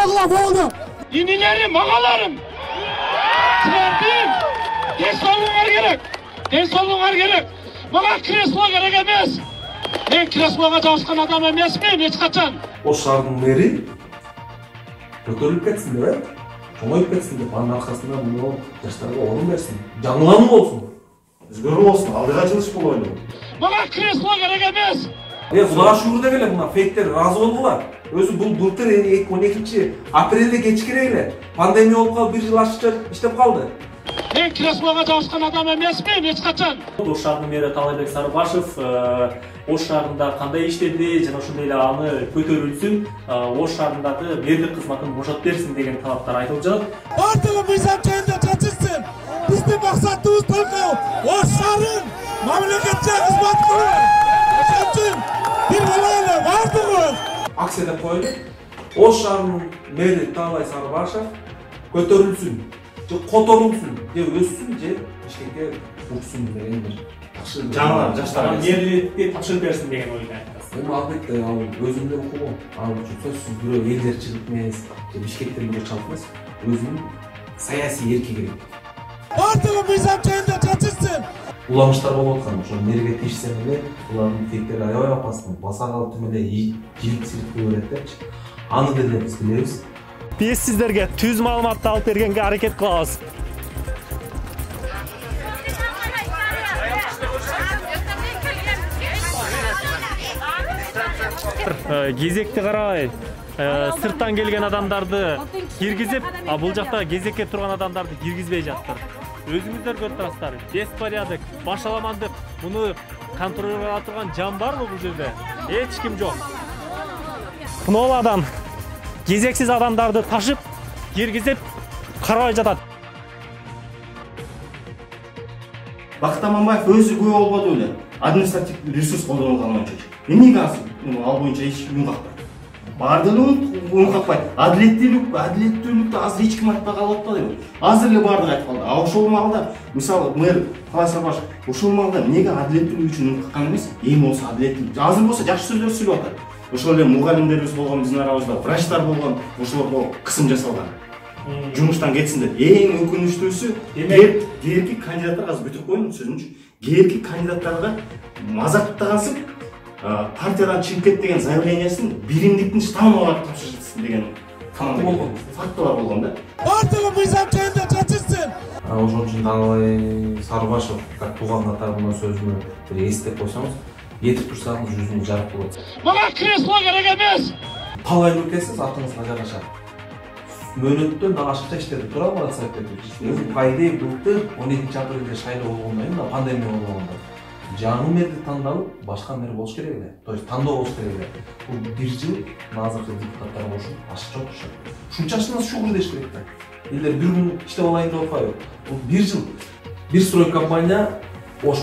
Uşaklar oldu. İnilerim, ağalarım. Sizlerden ders olunlar gerek. Ders olunlar gerek. Bana kreslo gerek emez. Ben kresloga çalışkan adam emesmiyim hiç kaçan. O şardın meri kötörülüp ketsin de, çoğayıp ketsin de, bana arkasında bunu yaşlarına orun versin. Canlılanma olsun. Özgürlük olsun, aldığa çalışıp olaylı. Bana kreslo gerek emez. Kulağa şuurda gele buna, fake'ler razı oldular. Özü bu bultur 12. Aprel'de geçkireyle. Pandemiya olup kaldı, bir yıl aşıcak işlep kaldı. Ben kresloga çalışkan adam emesmiyim hiç kaçan. Ош шаарынын мэри Талайбек Сарыбашев Ош шаарында кандай иштеди жана ошондой эле аны көтөрүлсүн, Ош шаарындагы мэрлик кызматын бошотуп берсин деген талаптар айтылып жатат. Бардығы мыйзам жайында чачылсын. Биздин максатыбыз только Ош шаарын мамлекетче кызмат кылуу. Ошон үчүн бир бололу бардыгыбыз. Акция деп коелу. Ош шаарынын мэри Талай Сарыбашев көтөрүлсүн. Же которулсун, же өссүн, же Бишкекке урсун деген бир тапшырып. Жаңылар, жаштар Мэрликке тапшырып берсин деген ойду айтасыз. Эми албетте ал өзүнүн укугу. Ал үчүн сөзсүз бирөө элдер чыгып эмес, же Бишкектен бирөө чалып эмес, өзүнүн саясий эрки керек. Бардығы мыйзам жайында чачылсын. Уламыштар болуп аткан, ошо мэрге тийишсем эле, булардын фейктери аябай апасын, баса калып тим эле жирип сирип берет. Аны деле биз билебиз. Biz sizlerge tüz malumatты алып бергенге аракет кылабыз. Кезекти карабай, сырттан келген адамдарды киргизип, бул жакта кезекке турган адамдарды киргизбей жаттыр. Өзүңүздөр көрүп турасыздар. Беспорядок, башаламандык, муну контролдоп турган жан барбы бул жерде? Эч ким жок. Кынооладан кезексиз адамдарды ташып, киргизип, карабай жатат. Бакыт Аманбаев өзү күбө болбоду эле. Административдик ресурс колдонулган үчүн. Эмнеге азыр ал боюнча эч ким какпайт. Бардыгын какпайт. Адилеттүүлүктү азыр эч ким айтпай калып атпайбы? Азыр эле бардыгы айтып калды. Ошол маалда, мисалы, мэр Талай Сарыбашев ошол маалда эмнеге адилеттүүлүк үчүн каккан эмес? Эми болсо адилеттүүлүк. Азыр болсо жакшы сөздөр сүйлөп атат. Ошол эле мугалимдерибиз болгон биздин арабызда, врачтар болгон, ошолорго кысым жасалган. Жумуштан кетсиндер. Эң өкүнүчтүүсү, кээинки кандидаттар азыр бүтүп коеюн сөзүмчү. Кээинки кандидаттарга мазаттагансып, партиядан чыгып кет деген заявлениясын биримдиктин штабына тапшырсын деген фактылар болгон да. Бардығы мыйзам жайында чачылсын. Ошон үчүн Талай Сарыбашев как тууган катарынан сөзүнө бир эстеп койсоңуз, етіп тұрсаңыз жүзіне жарық болады. Бана кресло керек емес. Талай өлкесіз артыңызға жараша. Мөлөттөн дагашыкча иштерди тура алат сайттарды. Пайдей былтыр 12 апрелде шайлоо болгондон кийин пандемия болгондо жаңы мэрди тандалып, башка мэр болуш керек эле. То есть тандоо болуш керек эле. Бул бир жыл азыркы депутаттар болушу ашыкча отурушат. Ушунчасына шугур деш керек да. Элдер бир күн иштеп алайын деп атпайбы? Бул бир жыл бир строй компания ош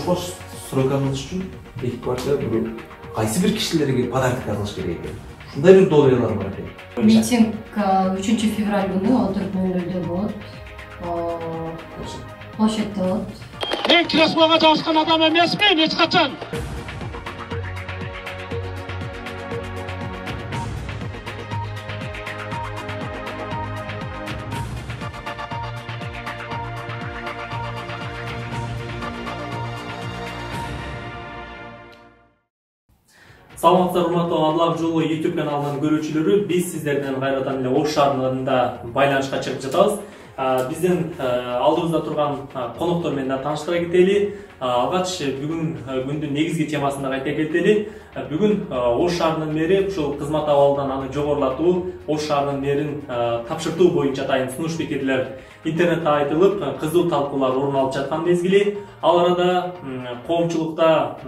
стройкамыз үчүн эки квартира бирөө кайсы бир кишилерге подарок кылыш керек экен. Ушундай бир доолялар бар экен. Митинг 3 февраль күнү 14:00 болот. Площадьта болот. Мен креслога жабышкан адам эмесмин эч качан. Саламатсыздар, урматтуу Аблак жолу YouTube каналынын көрүүчүлөрү, биз сиздерден кайрадан эле Ош шаарында байланышка чыгып жатабыз. Биздин алдыбызда турган коноктор менен тааныштыра кетели. Алгач бүгүн күндүн негизги темасына кайта кетели. Бүгүн Ош шаарынын мэри ушул кызмат абалынан аны жогорулатуу, Ош шаарынын мэрин тапшыртуу боюнча атайын сунуш пикирлер интернетте айтылып, кызуу талкуулар орун алып жаткан мезгили. Ал арада коомчулукта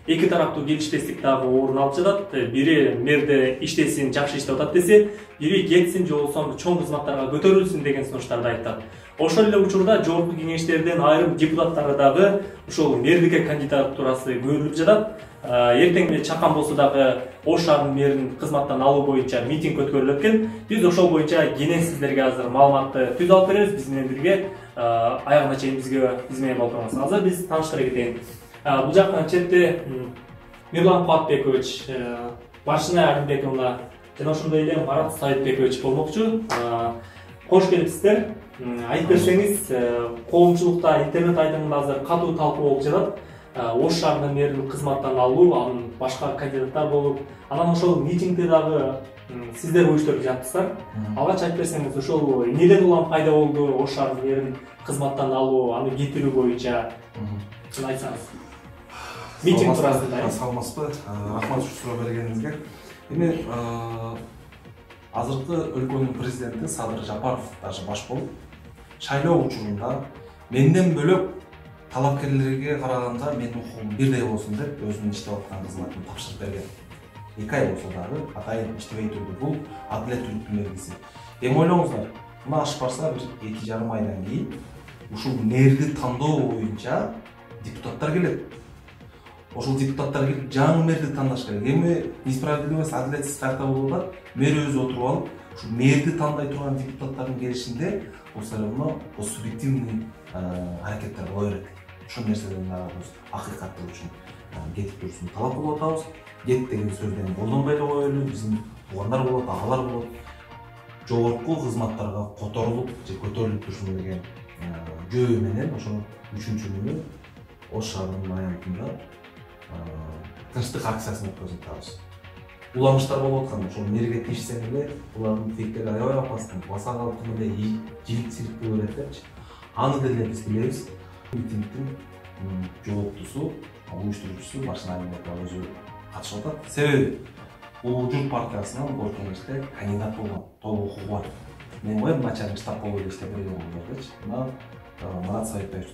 эки тараптуу келишпестик дагы орун алып жатат. Бири мэрде иштесин, жакшы иштеп атат десе, бири кетсин же болбосо чоң кызматтарга көтөрүлсүн деген сунуштарды айтат. Ошол эле учурда жогорку кеңештерден айрым депутаттары дагы ушул мэрликке кандидатурасы көрүлүп жатат. Эртең эле чакан болсо дагы Ош шаарынын мэрин кызматтан алуу боюнча митинг өткөрүлөт экен. Биз ошол боюнча кенен сиздерге азыр маалыматты түз алып беребиз. Биз менен бирге аягына чейин биз менен болуп турыңыз. Азыр биз тааныштыра кетейин. Бул жактан четте Мирлан Куатбекович, Баршина Арымбековна жана ошондой эле Марат Саитбекович болмокчу. Кош келипсиздер. Айтып берсеңиз, коомчулукта интернет айдыңында азыр катуу талкуу болуп жатат. Ош шаарынын мэрин кызматтан алуу, анын башка кандидаттар болуп, анан ошол митингде дагы сиздер уюштуруп жаттыңыздар. Алгач айтып берсеңиз, ошол эмнеден улам пайда болду Ош шаарынын мэрин кызматтан алуу, аны кетирүү боюнча айтсаңыз. Митинг туурасында. Саламатсызбы? Рахмат суроо бергениңизге. Эми азыркы өлкөнүн президенти Садыр Жапаров даже баш болуп, шайлоо учурунда менден бөлөк талапкерлерге караганда менин укугум бирдей болсун деп өзүнүн иштеп аткан кызматын тапшырып берген. 2 ай болсо дагы атайын иштебей турду. Бул адилеттүүлүктүн белгиси. Эми ойлоңуздар, мына ашып барса бир 2,5 айдан кийин ушул мэрди тандоо боюнча депутаттар келет. Ошол депутаттар келип жаңы мэрди тандаш керек. Эми несправедливость, адилетсиз кайта болуп атат. Мэр өзү отуруп алып, ушул мэрди тандай турган депутаттардын келишинде бул все равно субъективный аракеттер боло берет. Ушул нерседен дагы биз акыйкаттык үчүн кетип турушун талап кылып атабыз. Кет деген сөздөн колдонбой эле коелу, биздин туугандар болот, агалар болот. Жогорку кызматтарга которулуп же көтөрүлүп турушун деген жөө менен ошол 3-күнү Ош шаарынын аянтында тынчтык акциясын өткөзүп атабыз. Уламыштар болуп аткан, ошол мэрге тийишсең эле булардын тектери аябай опасын, баса калыптын эле жилик-силик болуп берет. Аны деле биз билебиз. Митингдин жооптусу, уюштуруучусу Баршын Алимбекова өзү катышып атат. Себеби бул журт партиясынан Борт кеңеште кандидат болгон, толук укугу бар. Мен коем начальник штаб болуп иштеп берген болчу. Мына Марат Саитбекович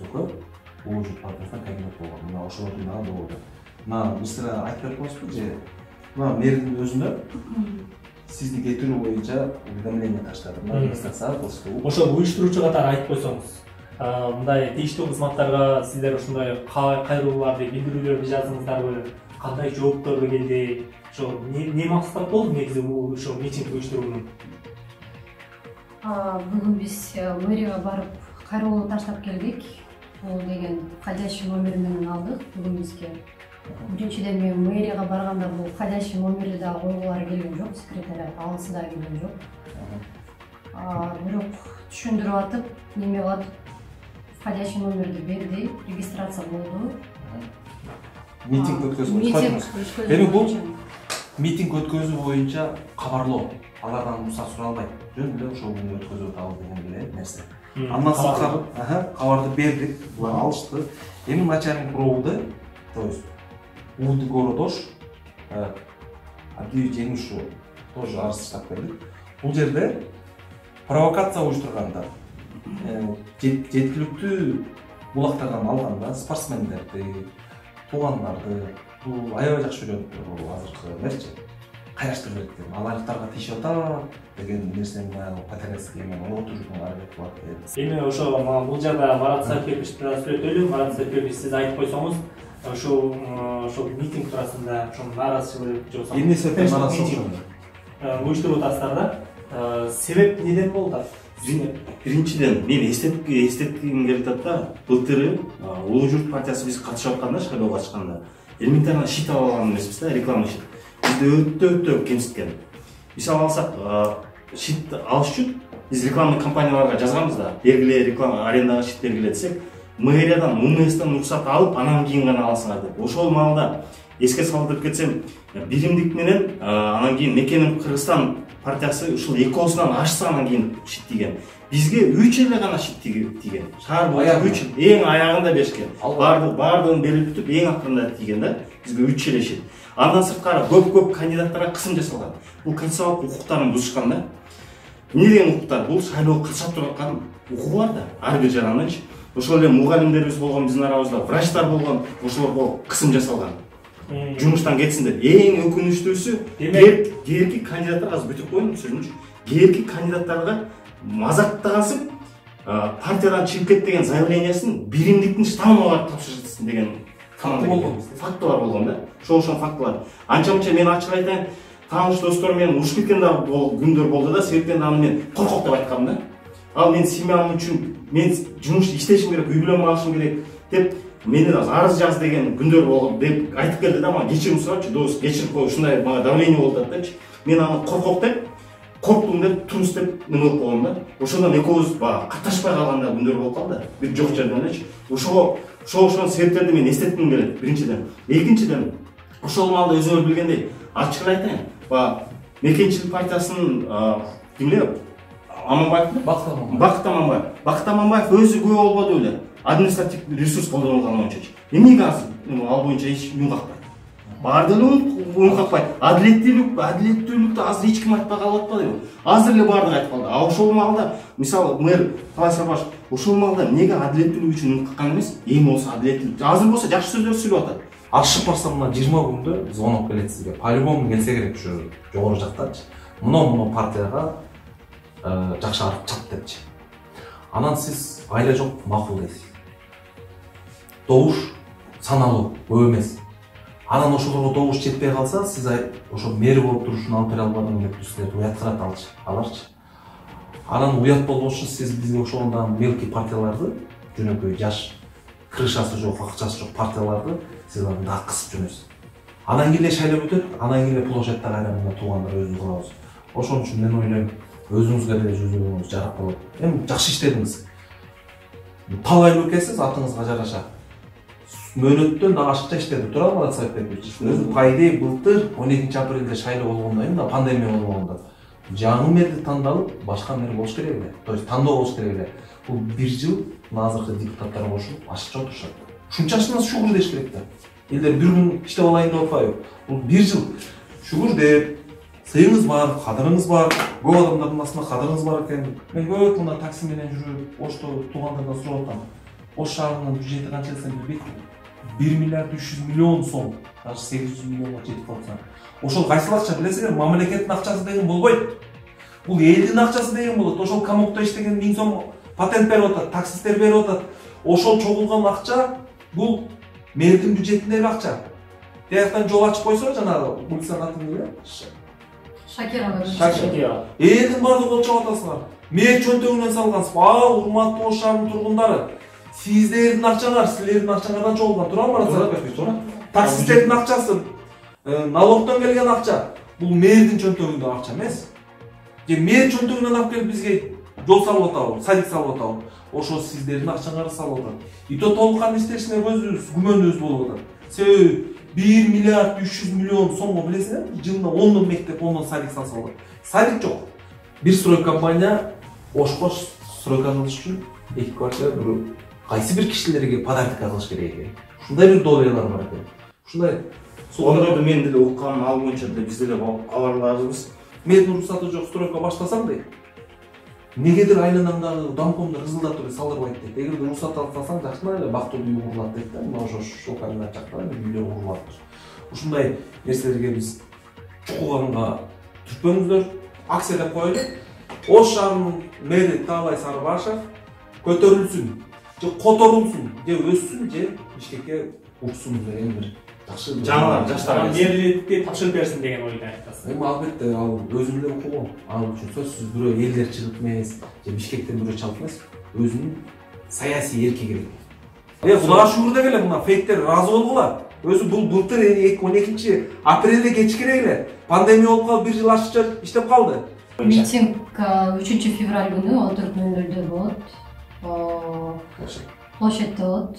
бул журт партиясынан кандидат болгон. Мына ошолордун дагы болду. Мына биз силер айтып берип коесузбу же мына мэрдин өзүнө сизди кетирүү боюнча уведомление таштады. Мына регистрация кылышты. Ошол уюштуруучу катары айтып койсоңуз. Мындай тийиштүү кызматтарга сиздер ушундай кайрылууларды, билдирүүлөрдү жаздыңыздарбы? Кандай жоопторду келди? Ошо эмне максат болду негизи ошол митинг уюштуруунун? Бүгүн биз мэрияга барып кайрылуу таштап келдик. Бул деген ходящий номер менен алдык бүгүн бизге. Биринчиден мен мэрияга барганда бул ходящий номерди дагы койгулары келген жок, секретариат алысы да келген жок. Бирок түшүндүрүп атып, неме кылып ходящий номерди берди, регистрация болду. Митинг өткөзүп. Эми бул митинг өткөзүү боюнча кабарлоо. Алардан уруксат суралбайт. Жөн эле ошол күнү өткөзүп атабыз деген эле нерсе. Андан сырткары кабарды бердик, булар алышты. Эми начальник провода, то есть Улды город Ош, Абдиев Жеңишов тоже арыз таштап бердик. Бул жерде провокация уюштурганда, жеткиликтүү булактардан алганда спортсмендерди, туугандарды, бул аябай жакшы үйрөнүптүр бул азыркы мерчи. Кайраштырып берет. Алардыктарга тийишип атат деген нерсени патерецкий менен отурууга аракет кылат. Эми ошо бул жерде Марат Саитбековичти да сүрөттөйлү. Марат Саитбекович, сиз айтып койсоңуз, ошол митинг туурасында нааразычылык же эмне себептен нааразычылык уюштуруп атасыздар да? Себеп неден болду? Биринчиден мен эстетким келип атат да, былтыры Улуу журт партиясы биз катышып атканда, шайлоого катышканда элементарно щит алып алган эмеспиз да, реклама щит. Бизди өтө кемситкен. Мисалы алсак, щит алыш үчүн биз рекламный компанияларга жазганбыз да, бергиле реклама арендага щит бергиле десек, мэриядан УМСтен уруксат алып, анан кийин гана аласыңар деп. Ошол маалда эске салдырып кетсем, биримдик менен анан кийин Мекенин Кыргызстан партиясы ушул экоосунан ашса анан кийин щит тийген. Бизге 3 эле гана щит тийген. Шаар боюнча 3 эң аягында беришкен. Бардыгын берип бүтүп эң акырында тийген да. Бизге 3 эле щит. Андан сырткары көп кандидаттарга кысым жасалган. Бул конституциялык укуктарын бузушкан да. Эмне деген укуктар? Бул шайлоого катышып турган укугу бар да, ар бир жаранынчы. Ошол эле мугалимдерибиз болгон, биздин арабызда врачтар болгон, ошолорго кысым жасалган. Жумуштан кетсиндер. Эң өкүнүчтүүсү, кээинки кандидаттар азыр бүтүп коеюн сөзүмчү. Кээинки кандидаттарга мазактагансып, партиядан чыгып кет деген заявлениясын биримдиктин штабына барып тапшырсын деген фактылар болгон да. Ошол фактылар. Анча-мынча мен ачык айтайын, тааныш досторум менен урушуп кеткен да күндөр болду да, себептен аны мен коркок деп айткам да. Ал мен семьям үчүн мен жумуш иштешим керек, үй бүлөм алышым керек деп Мені арыз жаз деген күндер болып деп айтып келді да, маған кешірім сұрапчы, дос кешіріп қой, ушундай мага давление болуп депчи. Мен аны коркок деп, корктум деп, турус деп неме болуп калдым да. Ошондон экөөбүз баягы катташпай калганда күндөр болуп калды. Бир жок жерден элечи. Ошол себептерди мен эстетким келет, биринчиден. Экинчиден, ошол маалда өзүңөр билгендей, ачык айтайын. Баягы Мекенчилик партиясынын кимдер? Аманбаевдин? Бакыт Аманбаев. Бакыт Аманбаев өзү күбө болбоду эле. Административдик ресурс колдонулган боюнча. Эмнеге азыр ал боюнча эч үн какпайт? Баарды үн какпайт. Адилеттүүлүктү азыр эч ким айтпай калып атпайбы? Азыр эле баардыгы айтып калды. А ошол маалда, мисалы, мэр Талай Сарбашев ошол маалда эмнеге адилеттүүлүк үчүн үн каккан эмес? Эң болсо адилеттүүлүк. Азыр болсо жакшы сөздөр сүйлөп атат. Ашып барса мына 20 күндө звонок келет сизге. По-любому келсе керек ушу жогору жактачы. Мына партияга жакшы арып чап депчи. Анан сиз айла жок макул дейсиз. Добуш саналуу көп эмес. Анан ошолорго добуш жетпей калса, сиз ошо мэр болуп турушун алып бере албадым деп силерди уяткырат аларчы. Анан уят болбош үчүн сиз бизге ошондой мелкий партияларды, жөнөкөй жаш крышасы жок, акчасы жок партияларды сиз анда кысып жүрөсүз. Анан келе шайлап өтөт, анан келе площадьта кайра туугандар өзүбүз кылабыз. Ошон үчүн мен ойлойм, өзүңүзгө деле жүзүңүз жарак болот. Эми жакшы иштедиңиз. Талайлуу экенсиз, атыңызга жараша. Мөөнөттө нагашыкча иштеди. Тура Марат Сайтбекович. Өзү пайдей былтыр 12 апрелде шайлоо болгондон кийин да пандемия болгондо жаңы мэрди тандалып, башка мэр болуш керек эле. То есть тандоо болуш керек эле. Бул 1 жыл азыркы депутаттар кошулуп ашыкча отурушат. Ушунчасына шүгүр деш керек да. Элдер бир күн иштеп алайын деп атпайбы? Бул 1 жыл шүгүр деп, сыйыңыз бар, кадырыңыз бар, көп адамдардын астында кадырыңыз бар экен. Мен көп мына такси менен жүрүп, Ошто туугандардан сурап атам. Ош шаарынын бюджети канча десем билбейт. 1 миллиард 300 миллион сом, даже 800 миллионго жетип калса. Ошол кайсыл акча билесиңер? Мамлекеттин акчасы деген болбойт. Бул элдин акчасы деген болот. Ошол комокто иштеген 1000 сом патент берип атат, таксисттер берип атат. Ошол чогулган акча бул мэрдин бюджетиндеги акча. Тияктан жол ачып койсо жанагы улица атын эле. Шакира. Элдин баардыгы болчоп атасыңар. Мэр чөнтөгүнөн салгансыз. Урматтуу Ош шаарынын тургундары. Сиздердин акчаңар, силердин акчаңардан чогулган. Тура Марат Сарбекович, туура. Таксисттердин акчасы, налогтон келген акча. Бул мэрдин чөнтөгүндөгү акча эмес. Же мэр чөнтөгүнөн алып келип бизге жол салып атабы, садик салып атабы. Ошо сиздердин акчаңарды салып атат. И то толукан иштешине өзүбүз күмөнүбүз болуп атат. Себеби 1 миллиард 300 миллион сомго билесиңер, жылына 10 мектеп, 10 садик салса болот. Садик жок. Бир стройкомпания Ошко стройка кылыш үчүн 2 квартира кайсы бир кишилерге подарка кылыш керек экен. Ушундай бир долялар бар экен. Ушундай Ондойду мен деле уккан, ал боюнча деле биз деле кабарларбыз. Мен уруксаты жок стройка баштасам дейт. Негедир айланаңдагы домкомду ырзылдатып салдырбайт дейт. Эгерде уруксат алсаң жакшына эле бактуу үй курулат дейт да. Мына ошол комбинат жакта үйлөр курулат. Ушундай нерселерге биз чукуганга түртпөңүздөр, акция деп коелу. Ош шаарынын мэри Талай Сарбашев көтөрүлсүн, же которулсун, же өссүн, же Бишкекке учсун деген бир жакшы жаңылар жаштар мэрликке тапшырып берсин деген ойду айтасыз. Эми албетте ал өзүм эле укугум. Ал үчүн сөзсүз бирөө элдер чыгып эмес, же Бишкектен бирөө чалып эмес, өзүнүн саясий эрки керек. Кудайга шүгүр деп эле мына фейктер ыраазы болгула. Өзү бул былтыр 12 апрелде кечкире эле пандемия болуп калып 1 жыл ашыкча иштеп калды. Митинг 3 февраль күнү 14:00 болот. Площадьта болот.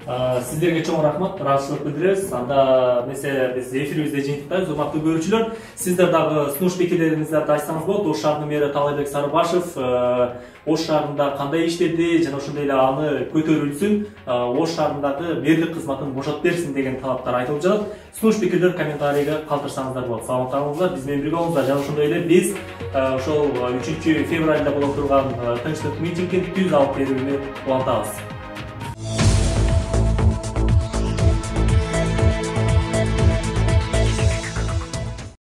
Сиздерге чоң рахмат, ыраазычылык билдиребиз. Анда эмесе биз эфирибизде жыйынтыктайбыз. Урматтуу көрүүчүлөр, сиздер дагы сунуш пикирлериңиздерди айтсаңыз болот. Ош шаарынын мэри Талайбек Сарбашев Ош шаарында кандай иштеди жана ошондой эле аны көтөрүлсүн, Ош шаарындагы мэрлик кызматын бошотуп берсин деген талаптар айтылып жатат. Сунуш пикирлер комментарийге калтырсаңыздар болот. Саламат калыңыздар, биз менен бирге болуңуздар. Жана ошондой эле биз ошол 3 февралда боло турган тынчтык митингин түз алып берүүнү улантабыз.